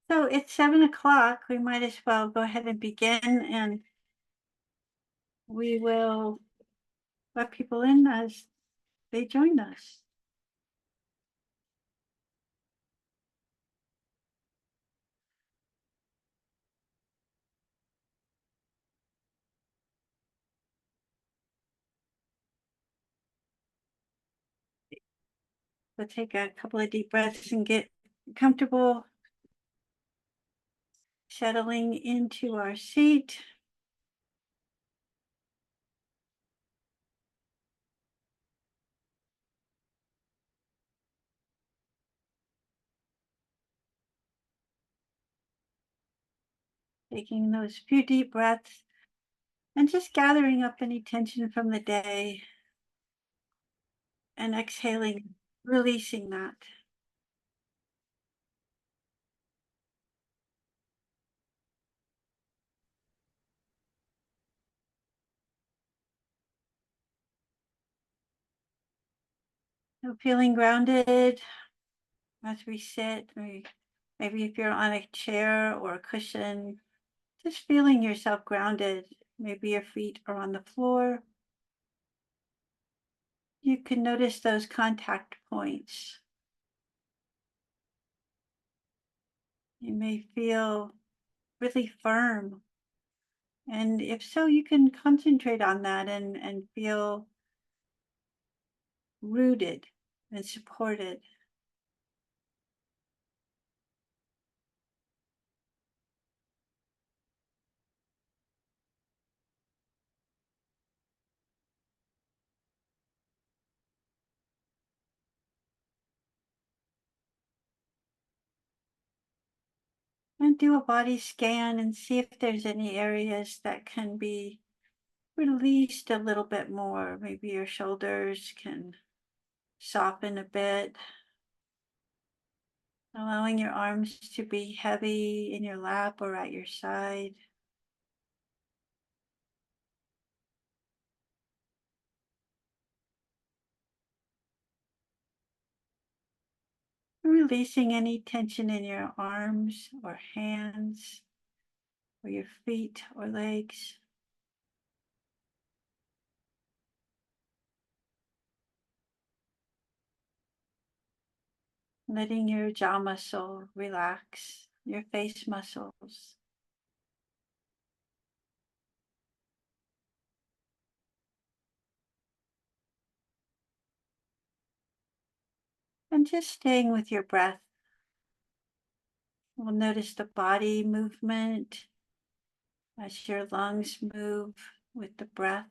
So it's 7 o'clock. We might as well go ahead and begin, and we will let people in as they join us. We'll take a couple of deep breaths and get comfortable settling into our seat. Taking those few deep breaths and just gathering up any tension from the day and exhaling, releasing that. So feeling grounded as we sit, maybe if you're on a chair or a cushion, just feeling yourself grounded. Maybe your feet are on the floor. You can notice those contact points. You may feel really firm. And if so, you can concentrate on that and feel rooted and supported. And do a body scan and see if there's any areas that can be released a little bit more. Maybe your shoulders can soften a bit, allowing your arms to be heavy in your lap or at your side. Releasing any tension in your arms or hands or your feet or legs. Letting your jaw muscle relax, your face muscles. And just staying with your breath. We'll notice the body movement as your lungs move with the breath.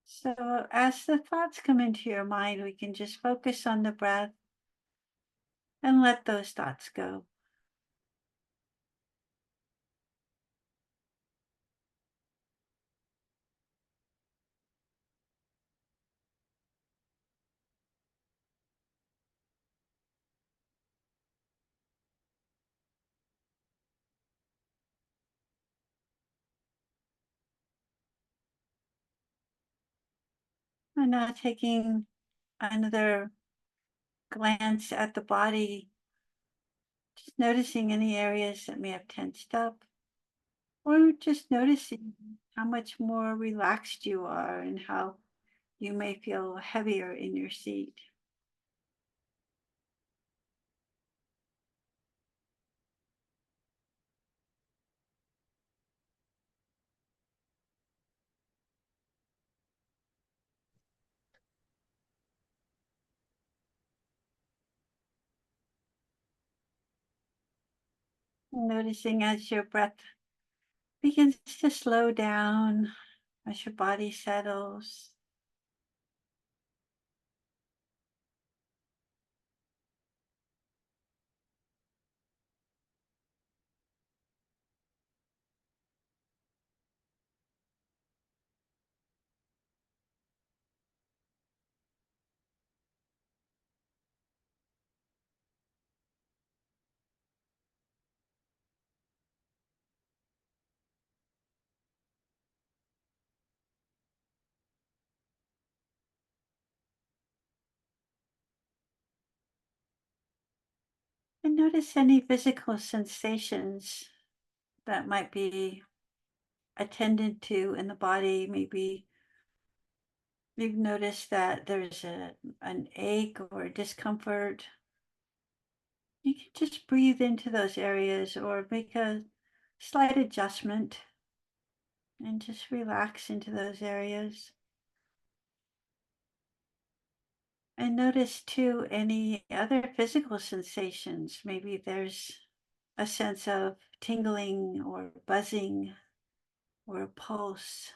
So as the thoughts come into your mind, we can just focus on the breath and let those thoughts go. And now taking another glance at the body, just noticing any areas that may have tensed up, or just noticing how much more relaxed you are and how you may feel heavier in your seat. Noticing as your breath begins to slow down, as your body settles. And notice any physical sensations that might be attended to in the body. Maybe you've noticed that there's an ache or discomfort. You can just breathe into those areas or make a slight adjustment and just relax into those areas. And notice too any other physical sensations. Maybe there's a sense of tingling or buzzing or a pulse.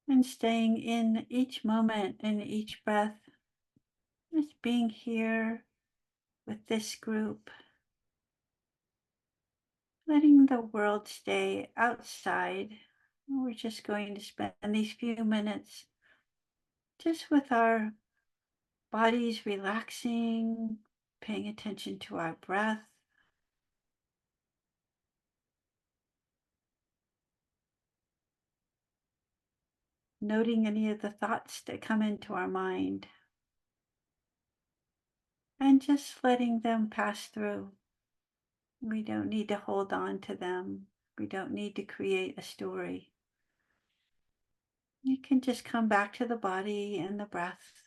And staying in each moment and each breath, just being here with this group, letting the world stay outside. We're just going to spend these few minutes just with our bodies relaxing, paying attention to our breath, noting any of the thoughts that come into our mind, and just letting them pass through. We don't need to hold on to them. We don't need to create a story. You can just come back to the body and the breath.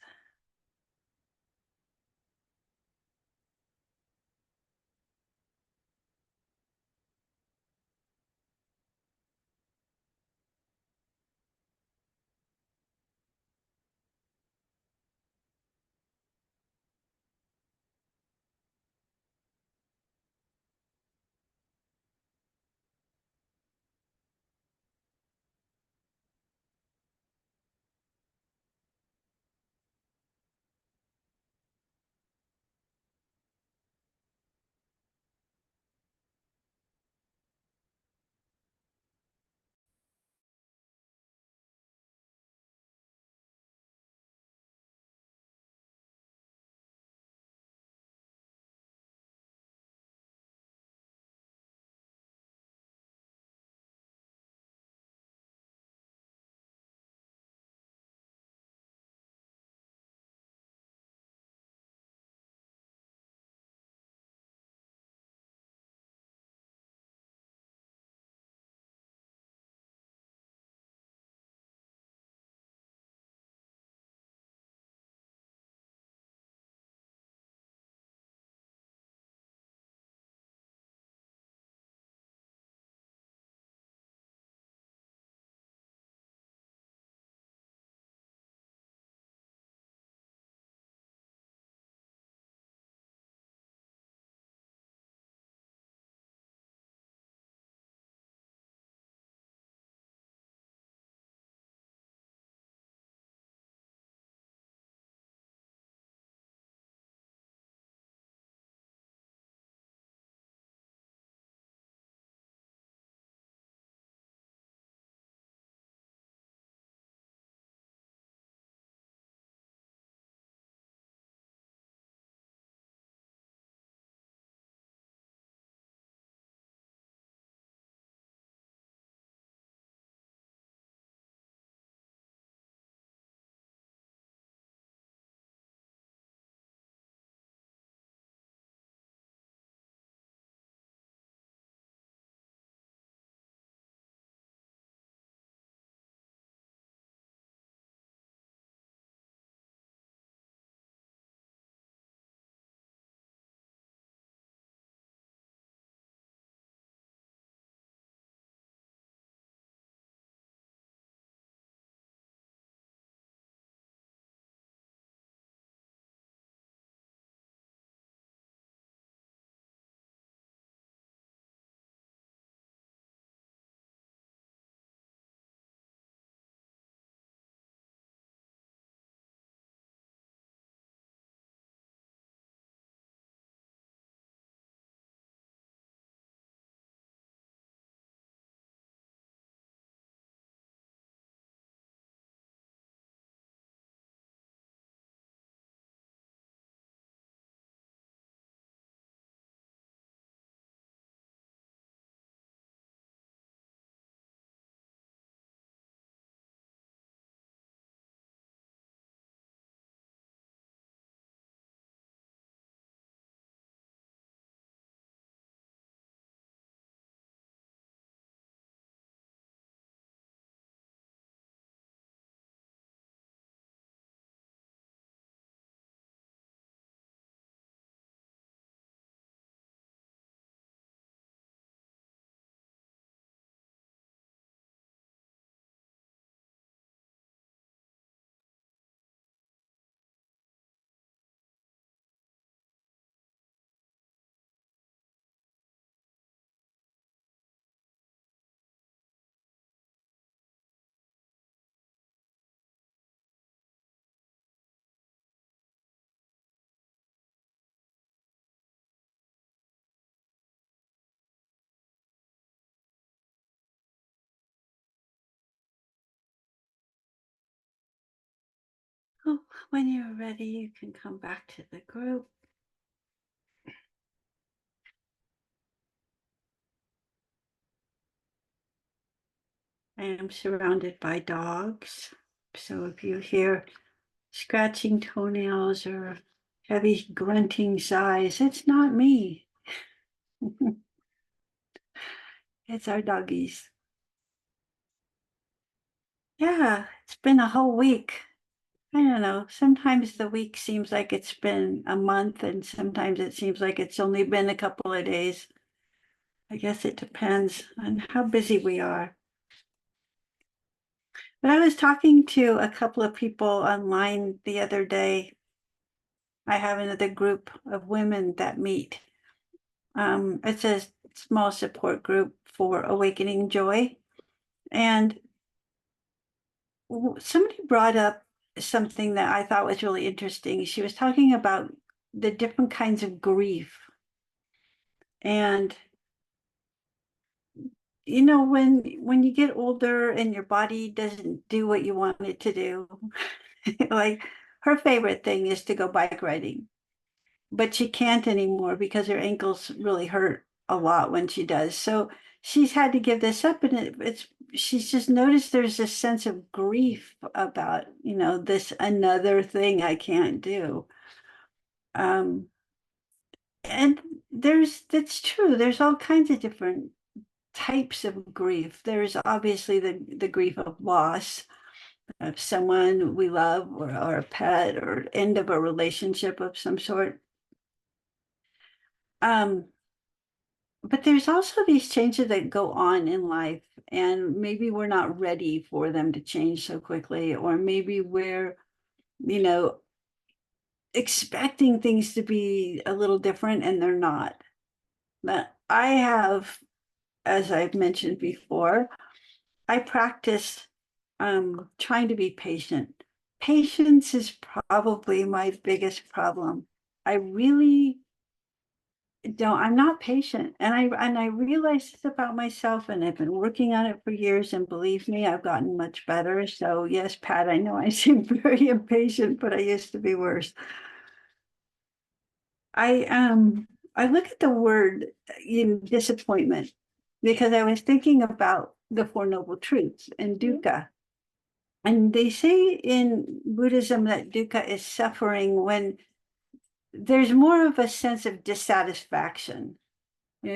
Oh, when you're ready, you can come back to the group. I am surrounded by dogs. So if you hear scratching toenails or heavy grunting sighs, it's not me. It's our doggies. Yeah, it's been a whole week. I don't know. Sometimes the week seems like it's been a month, and sometimes it seems like it's only been a couple of days. I guess it depends on how busy we are. But I was talking to a couple of people online the other day. I have another group of women that meet. It's a small support group for awakening joy. And somebody brought up something that I thought was really interesting. She was talking about the different kinds of grief. And when you get older and your body doesn't do what you want it to do, like her favorite thing is to go bike riding, but she can't anymore because her ankles really hurt a lot when she does. So she's had to give this up, and it's she's just noticed there's this sense of grief about, this another thing I can't do. Um, and that's true. There's all kinds of different types of grief. There's obviously the grief of loss of someone we love, or a pet, or end of a relationship of some sort. Um, but there's also these changes that go on in life, and maybe we're not ready for them to change so quickly, or maybe we're, you know, expecting things to be a little different and they're not. But I have, as I've mentioned before, I practice trying to be patient. Patience is probably my biggest problem. I really don't, I'm not patient. And I realize this about myself, and I've been working on it for years, and believe me, I've gotten much better. So yes, Pat, I know I seem very impatient, but I used to be worse. I look at the word disappointment because I was thinking about the Four Noble Truths and dukkha. And they say in Buddhism that dukkha is suffering when there's more of a sense of dissatisfaction.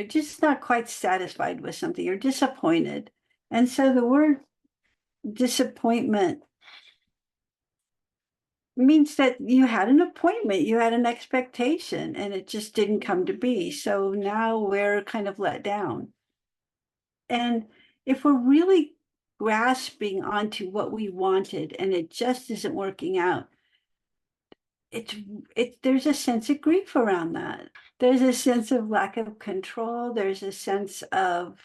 Just not quite satisfied with something. You're disappointed. And so the word disappointment means that you had an appointment, you had an expectation, and it just didn't come to be. So now we're kind of let down. And if we're really grasping onto what we wanted and it just isn't working out, there's a sense of grief around that. There's a sense of lack of control. There's a sense of,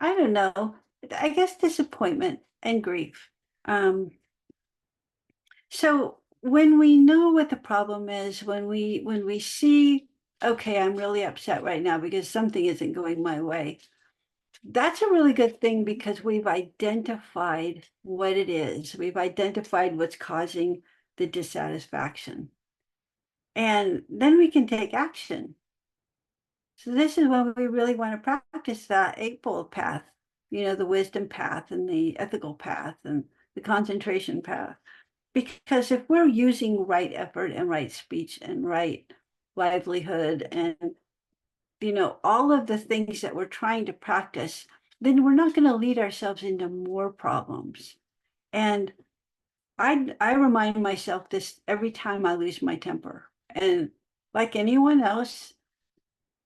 I don't know, I guess disappointment and grief. So when we know what the problem is, when we see, okay, I'm really upset right now because something isn't going my way, that's a really good thing because we've identified what it is. We've identified what's causing the dissatisfaction. And then we can take action. So this is when we really want to practice that eightfold path, the wisdom path and the ethical path and the concentration path. Because if we're using right effort and right speech and right livelihood and, all of the things that we're trying to practice, then we're not going to lead ourselves into more problems. And I remind myself this every time I lose my temper. And like anyone else,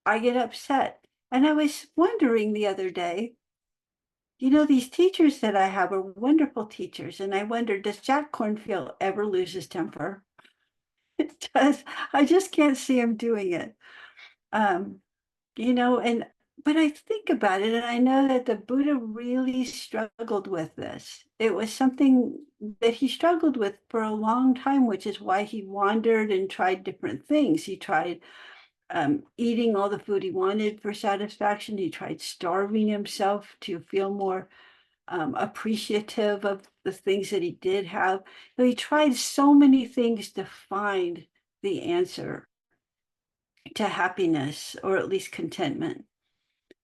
I get upset. And I was wondering the other day, these teachers that I have are wonderful teachers. And I wonder, does Jack Cornfield ever lose his temper? It does. I just can't see him doing it. Um, and but I think about it and I know that the Buddha really struggled with this. It was something that he struggled with for a long time, which is why he wandered and tried different things. He tried eating all the food he wanted for satisfaction. He tried starving himself to feel more appreciative of the things that he did have. So he tried so many things to find the answer to happiness, or at least contentment.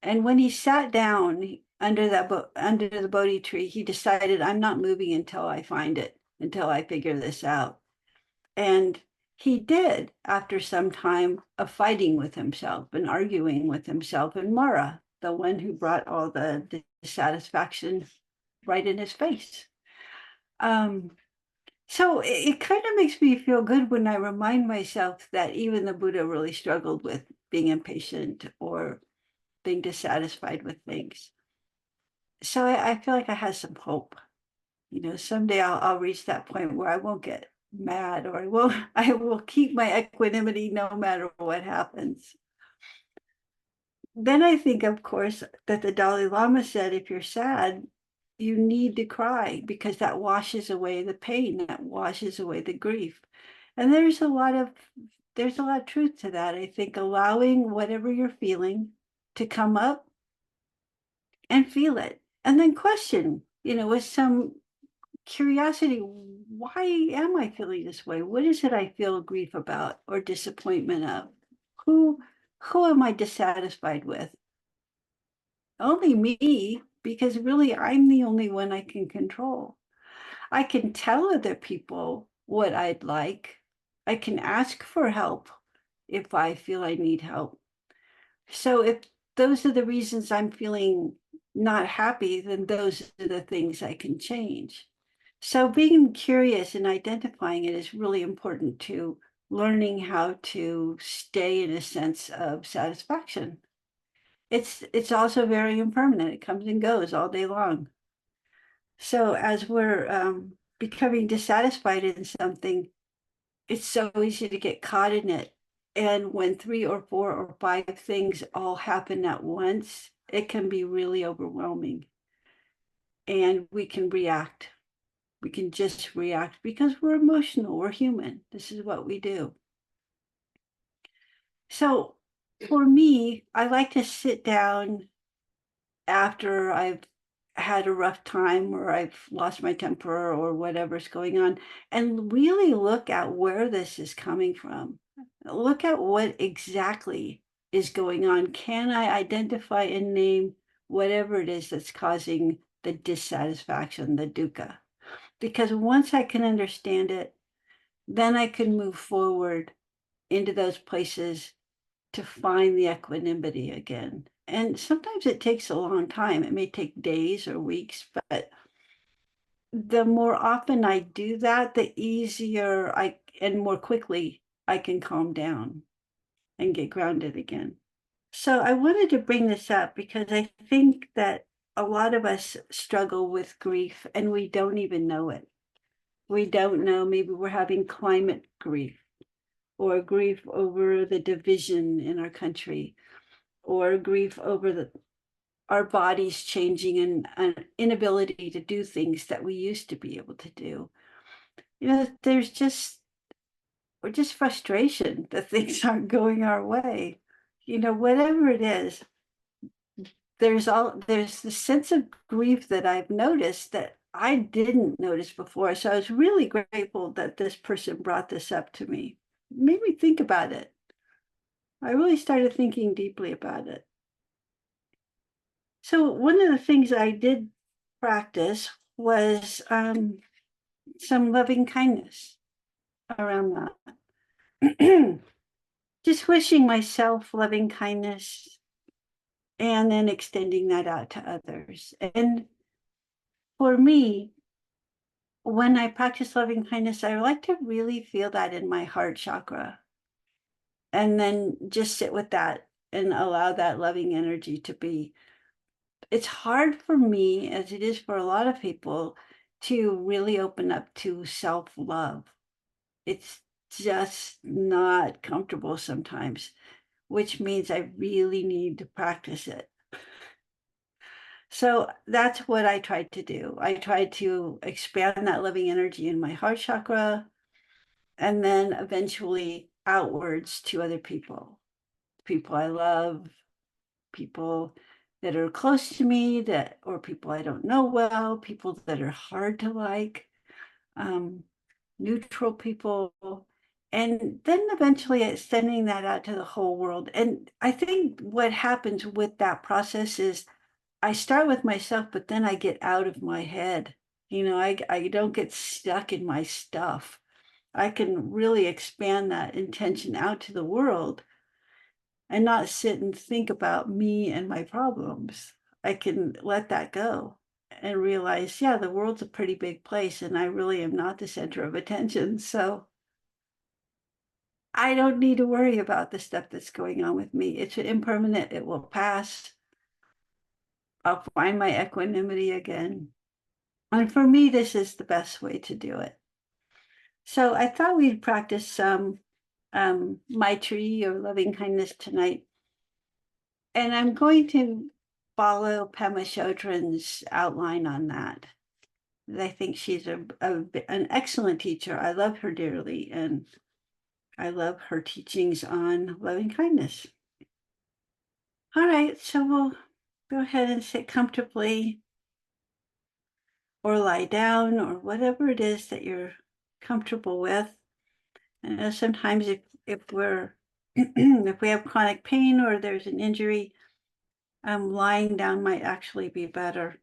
And when he sat down under under the Bodhi tree, he decided, I'm not moving until I find it, until I figure this out. And he did, after some time of fighting with himself and arguing with himself, and Mara, the one who brought all the dissatisfaction right in his face. So it kind of makes me feel good when I remind myself that even the Buddha really struggled with being impatient or being dissatisfied with things. So I feel like I have some hope. Someday I'll reach that point where I won't get mad, or I will keep my equanimity no matter what happens. Then I think, of course, that the Dalai Lama said, if you're sad, you need to cry, because that washes away the pain, that washes away the grief. And there's a lot of truth to that. I think allowing whatever you're feeling to come up and feel it, and then question, with some curiosity, why am I feeling this way? What is it I feel grief about or disappointment of? Who who am I dissatisfied with? Only me, because really I'm the only one I can control. I can tell other people what I'd like. I can ask for help if I feel I need help. So if those are the reasons I'm feeling not happy, then those are the things I can change. So being curious and identifying it is really important to learning how to stay in a sense of satisfaction. It's also very impermanent. It comes and goes all day long. So as we're becoming dissatisfied in something, it's so easy to get caught in it. And when 3 or 4 or 5 things all happen at once, it can be really overwhelming. And we can react. We can just react because we're emotional, we're human. This is what we do. So for me, I like to sit down after I've had a rough time, or I've lost my temper, or whatever's going on, and really look at where this is coming from. Look at what exactly is going on. Can I identify and name whatever it is that's causing the dissatisfaction, the dukkha? Because once I can understand it, then I can move forward into those places to find the equanimity again. And sometimes it takes a long time. It may take days or weeks, but the more often I do that, the easier and more quickly I can calm down and get grounded again. So I wanted to bring this up because I think that a lot of us struggle with grief and we don't even know it. We don't know, maybe we're having climate grief, or grief over the division in our country, or grief over our bodies changing, and an inability to do things that we used to be able to do. There's just, or just frustration that things aren't going our way. Whatever it is, there's the sense of grief that I've noticed that I didn't notice before. So I was really grateful that this person brought this up to me. It made me think about it. I really started thinking deeply about it. So one of the things I did practice was some loving kindness around that. Just wishing myself loving kindness and then extending that out to others. And for me, when I practice loving kindness, I like to really feel that in my heart chakra, and then just sit with that and allow that loving energy to be. It's hard for me, as it is for a lot of people, to really open up to self-love. It's just not comfortable sometimes, which means I really need to practice it. So that's what I tried to do. I tried to expand that loving energy in my heart chakra, and then eventually outwards to other people I love, people that are close to me, or people I don't know well, people that are hard to like, um, neutral people, and then eventually extending that out to the whole world. And I think what happens with that process is I start with myself, but then I get out of my head. I don't get stuck in my stuff. I can really expand that intention out to the world and not sit and think about me and my problems. I can let that go and realize, yeah, the world's a pretty big place and I really am not the center of attention. So I don't need to worry about the stuff that's going on with me. It's impermanent, it will pass. I'll find my equanimity again. And for me, this is the best way to do it. So I thought we'd practice some Maitri or loving kindness tonight. And I'm going to follow Pema Chodron's outline on that. I think she's an excellent teacher. I love her dearly, and I love her teachings on loving kindness. All right, so we'll go ahead and sit comfortably or lie down or whatever it is that you're comfortable with. And sometimes if we're if we have chronic pain or there's an injury, lying down might actually be better.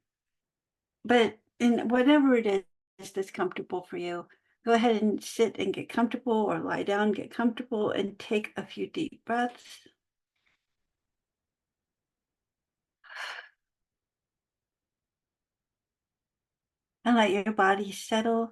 But in whatever it is that's comfortable for you, go ahead and sit and get comfortable or lie down, get comfortable, and take a few deep breaths. And let your body settle.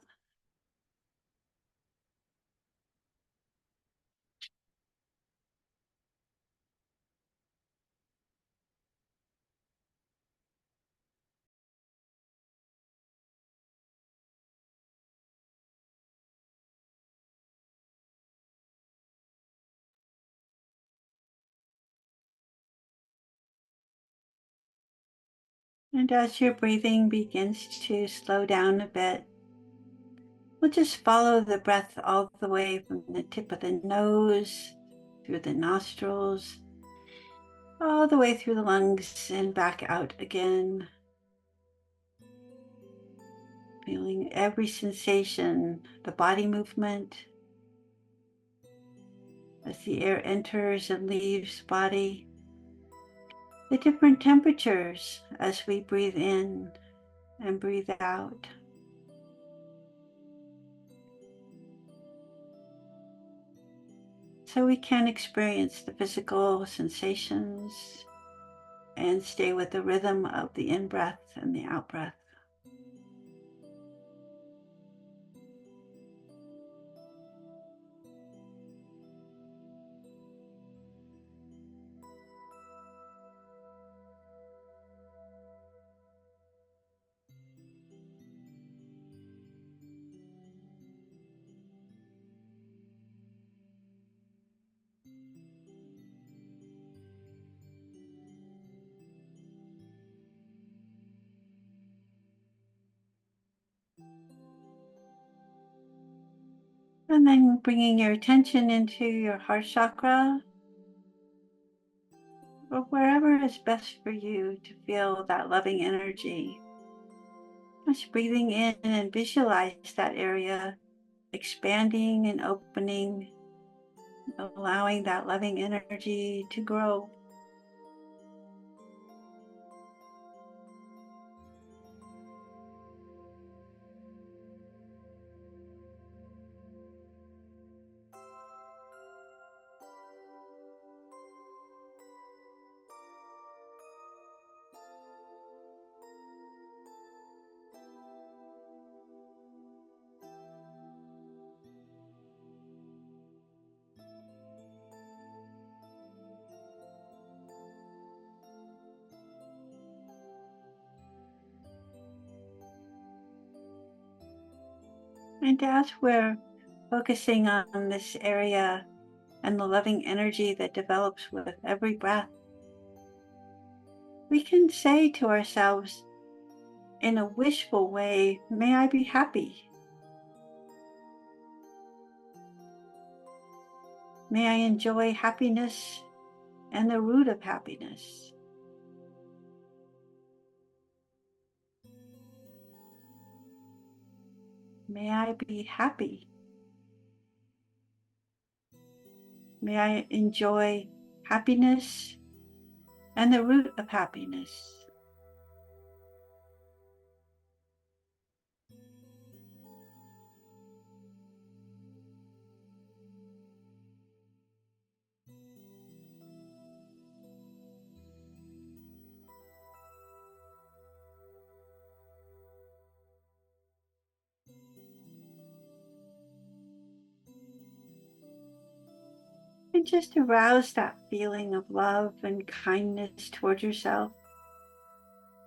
And as your breathing begins to slow down a bit, we'll just follow the breath all the way from the tip of the nose, through the nostrils, all the way through the lungs and back out again. Feeling every sensation, the body movement, as the air enters and leaves the body, the different temperatures as we breathe in and breathe out. So we can experience the physical sensations and stay with the rhythm of the in-breath and the out-breath. And then bringing your attention into your heart chakra, or wherever is best for you to feel that loving energy. Just breathing in and visualize that area expanding and opening, allowing that loving energy to grow. And as we're focusing on this area and the loving energy that develops with every breath, we can say to ourselves in a wishful way, may I be happy. May I enjoy happiness and the root of happiness. May I be happy. May I enjoy happiness and the root of happiness. And just arouse that feeling of love and kindness towards yourself.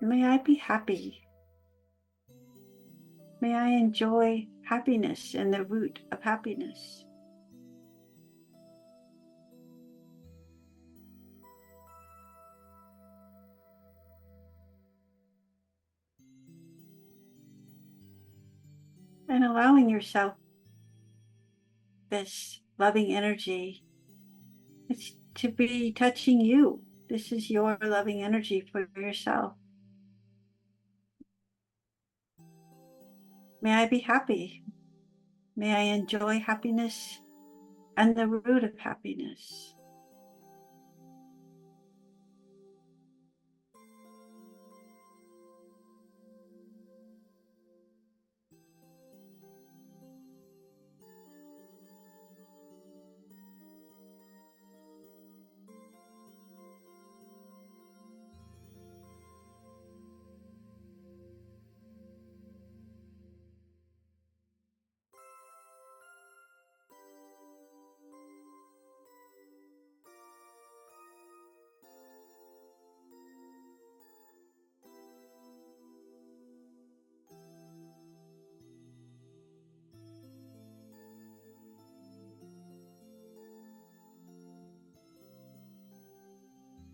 May I be happy. May I enjoy happiness and the root of happiness. And allowing yourself this loving energy, it's to be touching you. This is your loving energy for yourself. May I be happy. May I enjoy happiness and the root of happiness.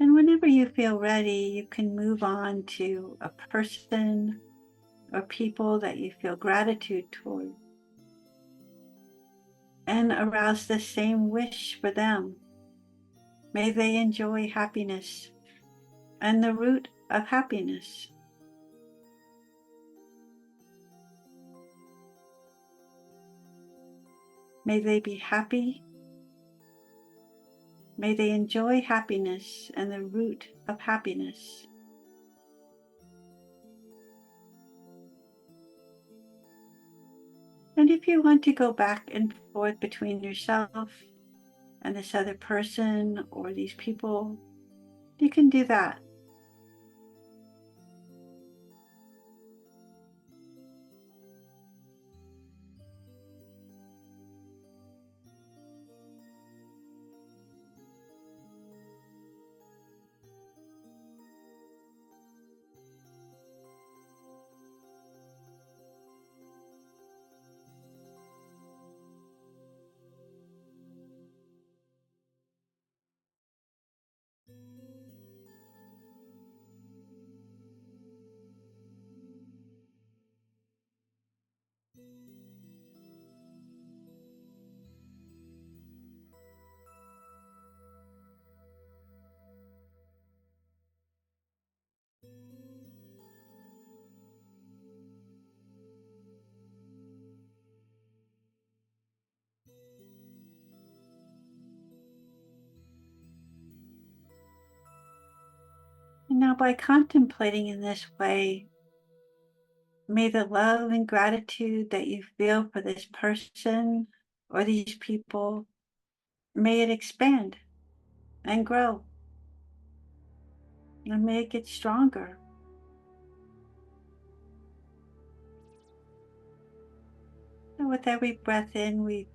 And whenever you feel ready, you can move on to a person or people that you feel gratitude toward and arouse the same wish for them. May they enjoy happiness and the root of happiness. May they be happy. May they enjoy happiness and the root of happiness. And if you want to go back and forth between yourself and this other person or these people, you can do that. And now, by contemplating in this way, may the love and gratitude that you feel for this person or these people, may it expand and grow, and may it get stronger. And with every breath in, we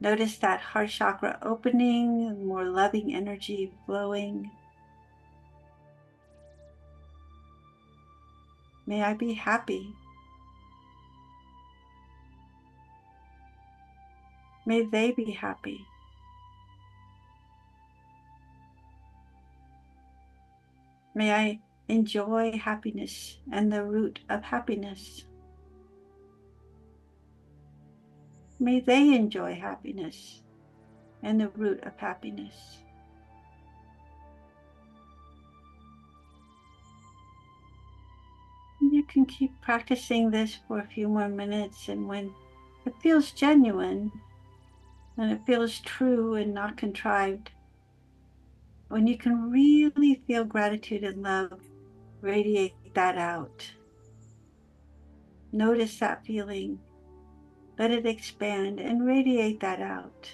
notice that heart chakra opening and more loving energy flowing. May I be happy. May they be happy. May I enjoy happiness and the root of happiness. May they enjoy happiness and the root of happiness. And you can keep practicing this for a few more minutes, and when it feels genuine and it feels true and not contrived. When you can really feel gratitude and love, radiate that out. Notice that feeling. Let it expand and radiate that out.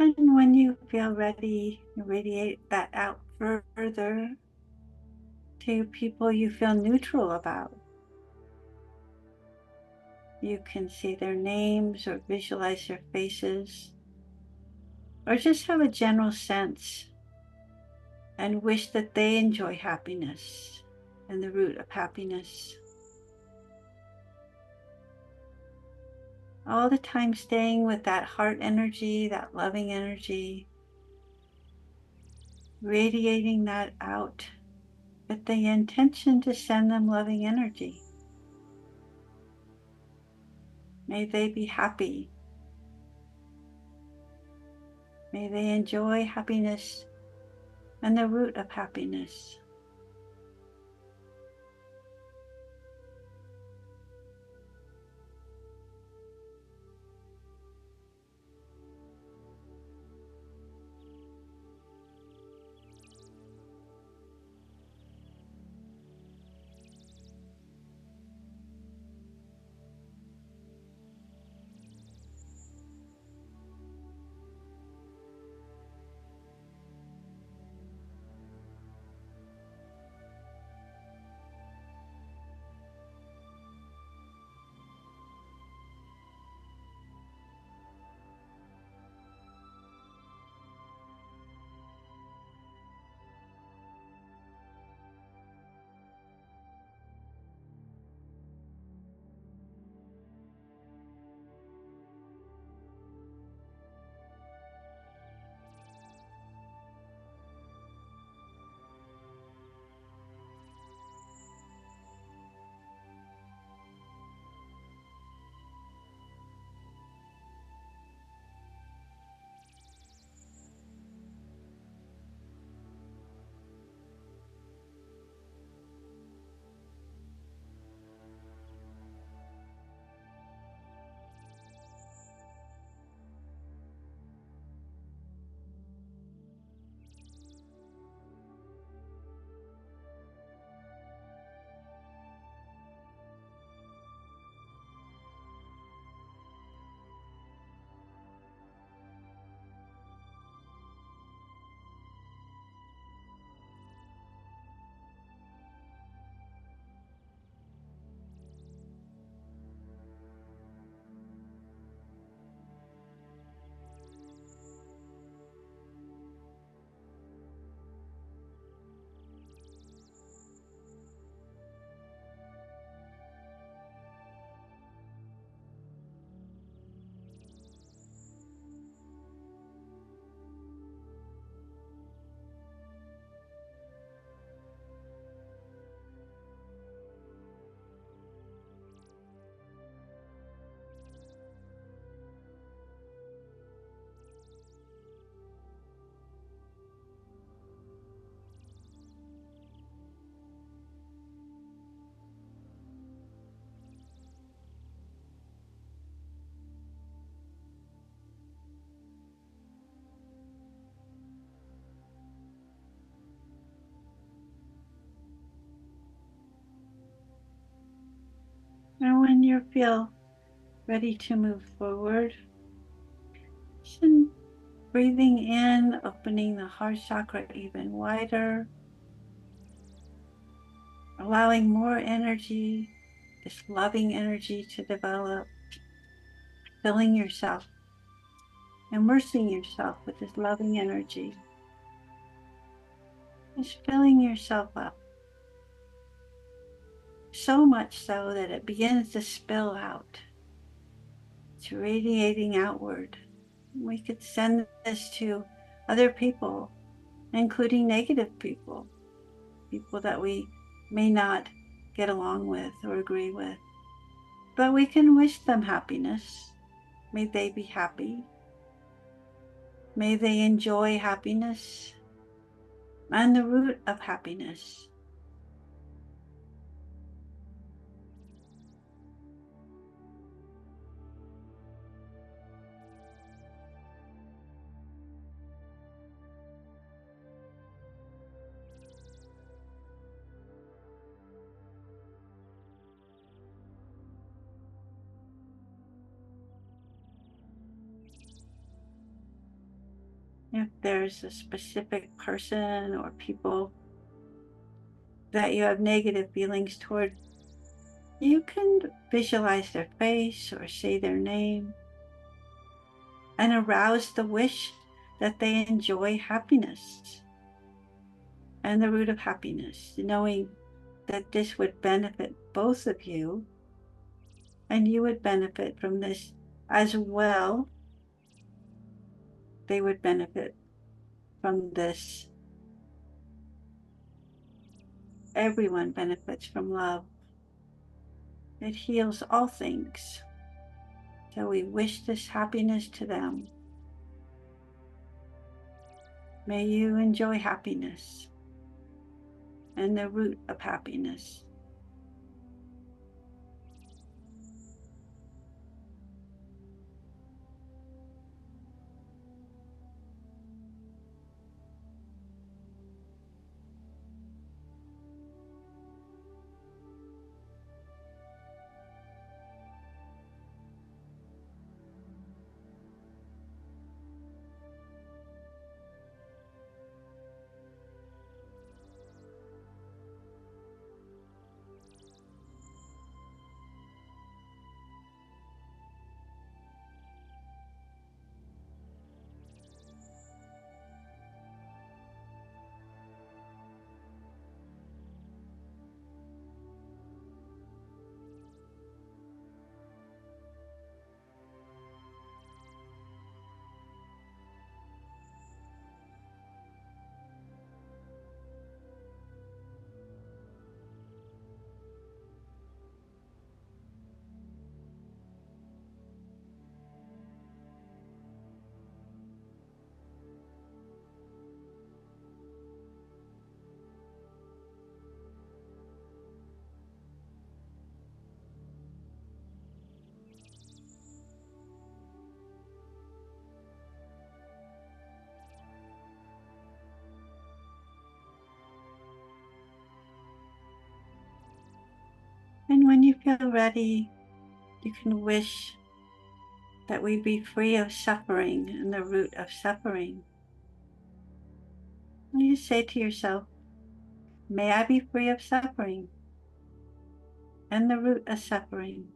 And when you feel ready, radiate that out further to people you feel neutral about. You can see their names or visualize their faces, or just have a general sense and wish that they enjoy happiness and the root of happiness. All the time staying with that heart energy, that loving energy, radiating that out with the intention to send them loving energy. May they be happy. May they enjoy happiness and the root of happiness. you feel ready to move forward, just breathing in, opening the heart chakra even wider, allowing more energy, this loving energy to develop, filling yourself, immersing yourself with this loving energy. Just filling yourself up, so much so that it begins to spill out. It's radiating outward. We could send this to other people, including negative people, people that we may not get along with or agree with. But we can wish them happiness. May they be happy. May they enjoy happiness and the root of happiness. If there's a specific person or people that you have negative feelings toward, you can visualize their face or say their name and arouse the wish that they enjoy happiness and the root of happiness, knowing that this would benefit both of you and you would benefit from this as well. They would benefit from this. Everyone benefits from love. It heals all things. So we wish this happiness to them. May you enjoy happiness and the root of happiness. And when you feel ready, you can wish that we be free of suffering and the root of suffering. And you say to yourself, may I be free of suffering and the root of suffering.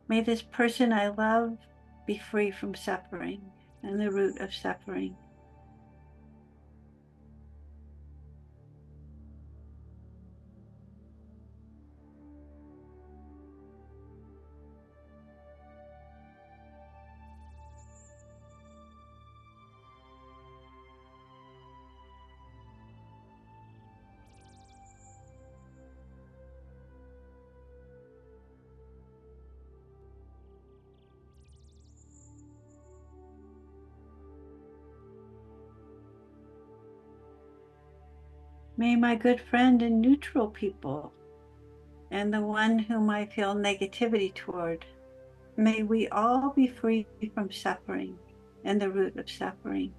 May this person I love be free from suffering and the root of suffering. May my good friend and neutral people and the one whom I feel negativity toward, may we all be free from suffering and the root of suffering.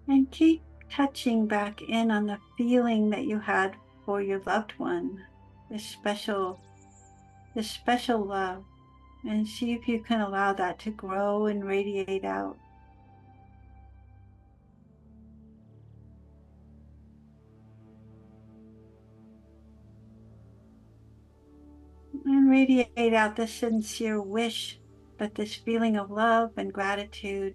And keep touching back in on the feeling that you had for your loved one, this special love, and see if you can allow that to grow and radiate out. And radiate out the sincere wish that this feeling of love and gratitude,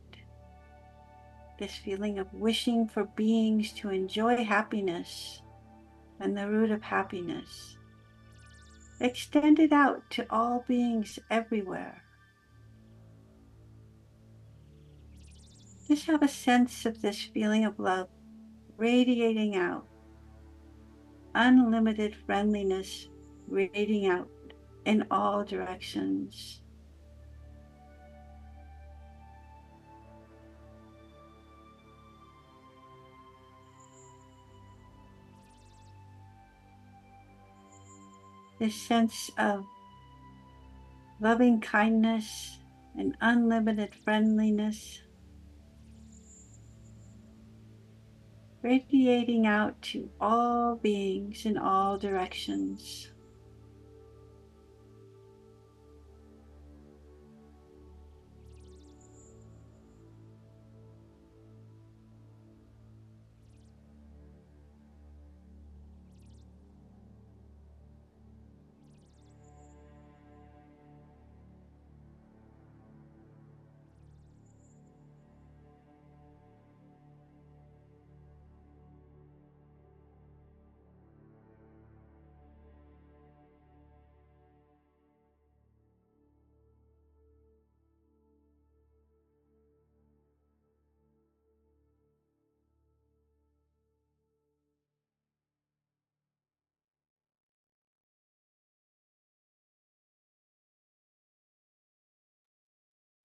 this feeling of wishing for beings to enjoy happiness and the root of happiness, extend it out to all beings everywhere. Just have a sense of this feeling of love radiating out, unlimited friendliness radiating out in all directions. This sense of loving kindness and unlimited friendliness radiating out to all beings in all directions.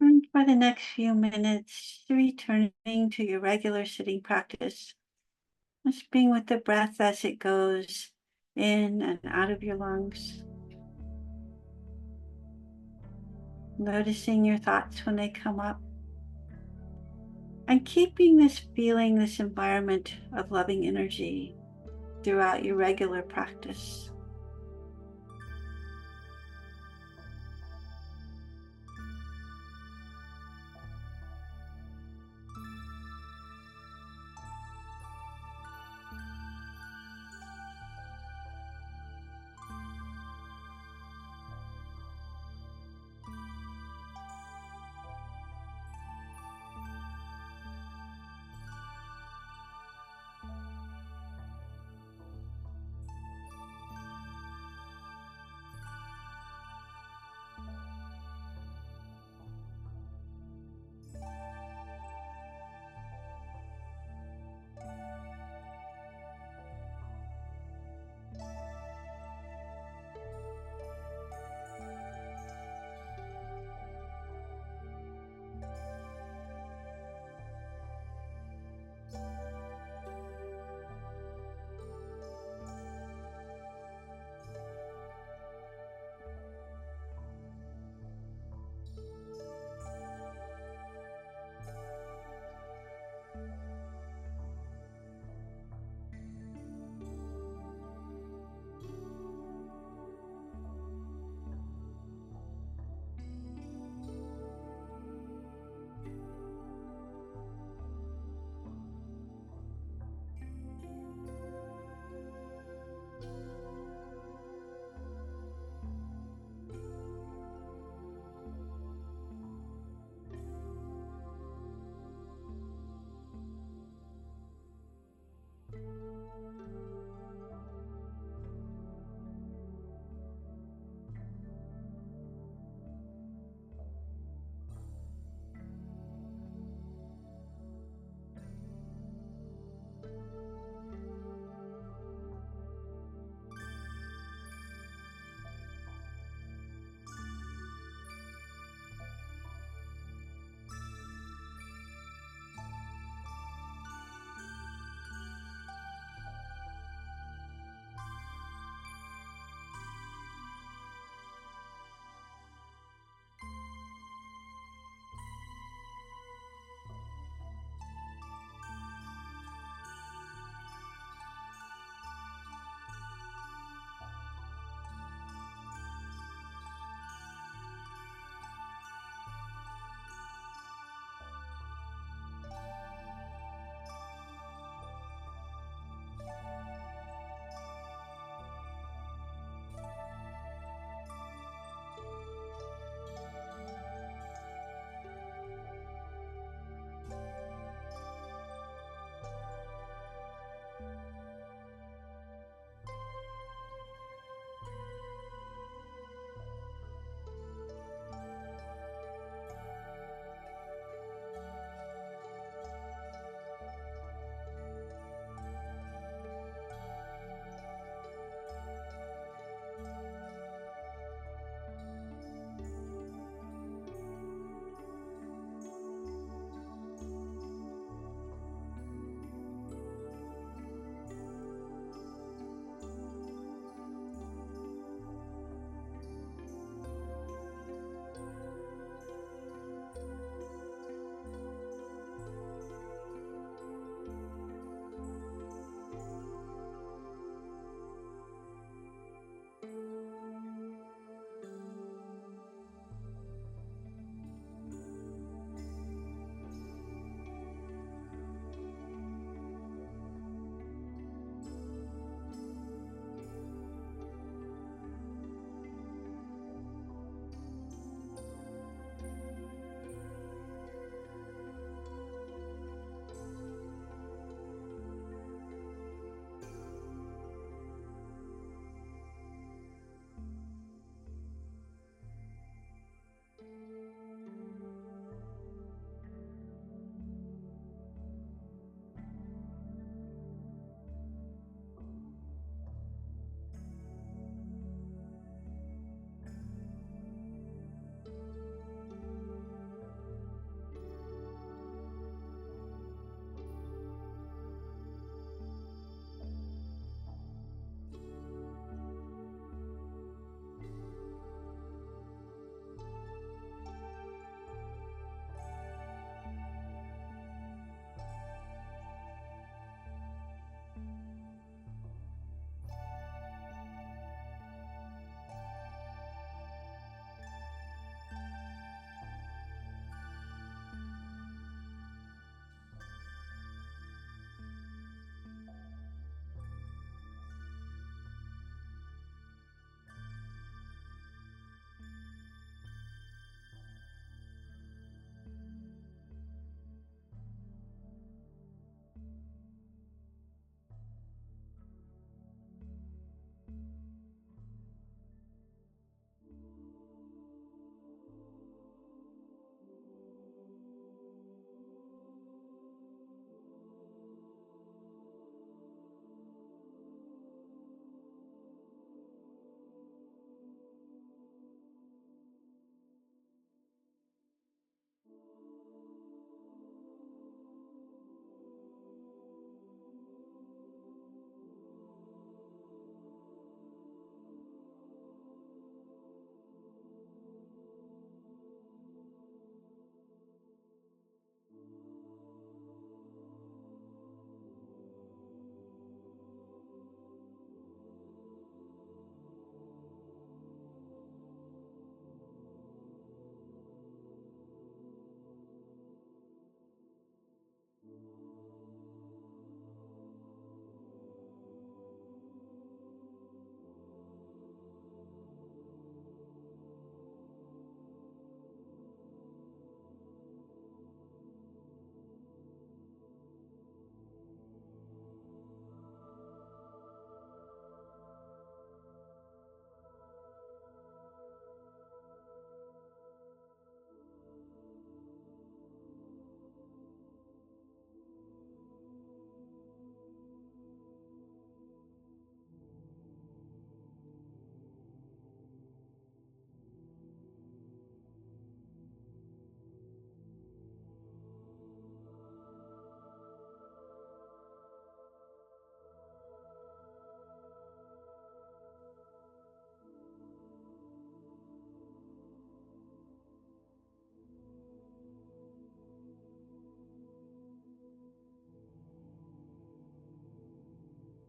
And for the next few minutes, returning to your regular sitting practice, just being with the breath as it goes in and out of your lungs. Noticing your thoughts when they come up. And keeping this feeling, this environment of loving energy throughout your regular practice.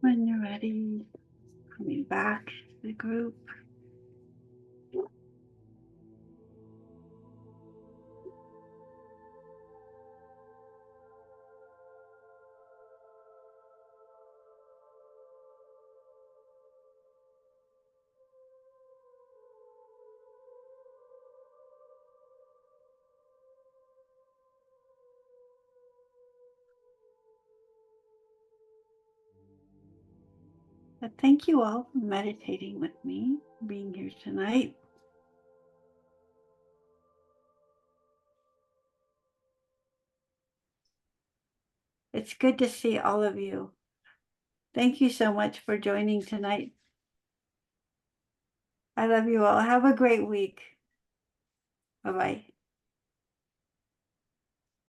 When you're ready, coming back to the group. But thank you all for meditating with me, being here tonight. It's good to see all of you. Thank you so much for joining tonight. I love you all. Have a great week. Bye-bye.